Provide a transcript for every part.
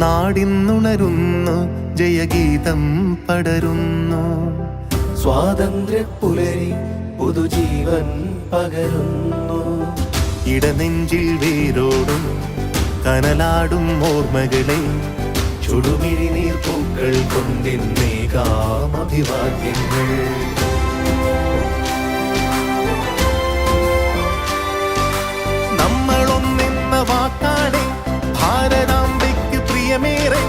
നാടിന്നുണരുന്നു, ജയഗീതം പടരുന്നു. സ്വാതന്ത്ര്യപ്പുലരി പുതുജീവൻ പകരുന്നു. ഇടനെഞ്ചിൽ വേരോടും കനലാടും ഓർമ്മകളെ ചുടുമിഴിനീർ പൂക്കൾ കൊണ്ടിന്നേകാം അഭിവാദ്യങ്ങൾ. നമ്മളൊന്നെന്ന വാക്കാണ് ഭാരതാംബയ്ക്ക് പ്രിയമേറെ,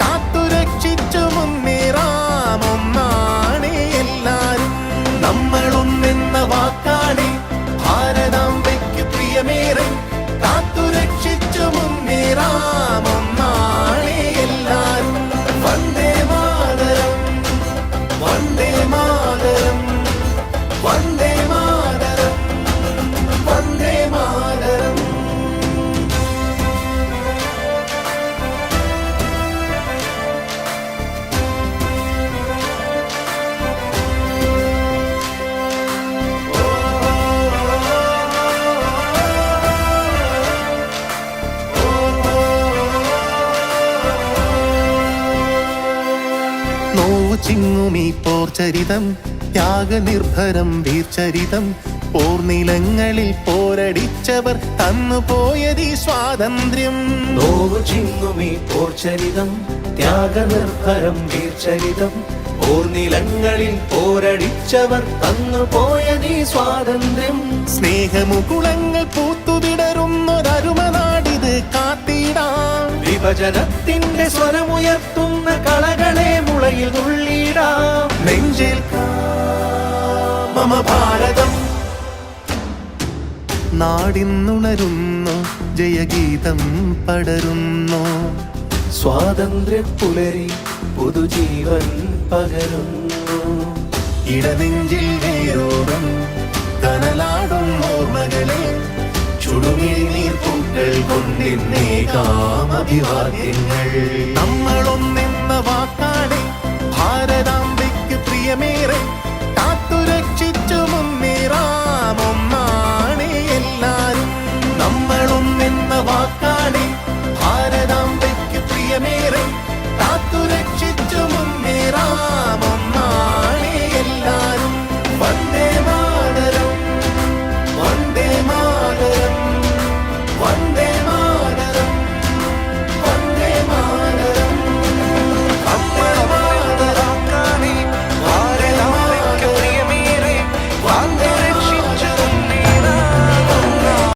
കാത്തുരക്ഷിച്ചു മുന്നേറാം ഒന്നാണ് എല്ലാരും. നമ്മളൊന്നെന്ന വാക്കാണ് ഭാരതാംബയ്ക്ക് പ്രിയമേറെ, കാത്തുരക്ഷിച്ചു മുന്നേറാം ഒന്നാണ് എല്ലാരും. വന്ദേ മാതരം, വന്ദേ മാതരം, വന്ദേ മാതരം, വന്ദേ മാതരം. നോവു ചിങ്ങുമീ പോർചരിതം, ത്യാഗനിർഭരം വീർചരിതം, പോർനിലങ്ങളിൽ പോരടിച്ചവർ തന്നുപോയതീ സ്വാതന്ത്ര്യം. നോവു ചിങ്ങുമീ പോർചരിതം, ത്യാഗനിർഭരം വീർചരിതം, പോർനിലങ്ങളിൽ പോരടിച്ചവർ തന്നുപോയതീ സ്വാതന്ത്ര്യം. സ്നേഹമുകുളങ്ങൾ പൂത്തുവിടരുന്നൊരരുമനാടിത് കാത്തിടാം. വിഭജനത്തിന്റെ സ്വരമുയർത്തുന്ന കളകളെ മുളയിൽ തുള്ളിടാം. നെഞ്ചേൽക്കാം മമ ഭാരതം. നാടിന്നുണരുന്നു, ജയഗീതം പടരുന്നു. സ്വാതന്ത്ര്യപ്പുലരി പുതുജീവൻ പകരുന്നു. ഇടനെഞ്ചിൽ വേരോടും കനലാടും ഓർമ്മകളെ ചുടുമിഴിനീർ പൂക്കൾ കൊണ്ടിന്നേകാം അഭിവാദ്യങ്ങൾ. നമ്മളൊന്നെന്ന വാക്കാണ് ഭാരതാംബയ്ക്ക് പ്രിയമേറെ, കാത്തുരക്ഷിച്ചു മുന്നേറാം ഒന്നാണ് എല്ലാരും. നമ്മളൊന്നെന്ന വാക്കാണ്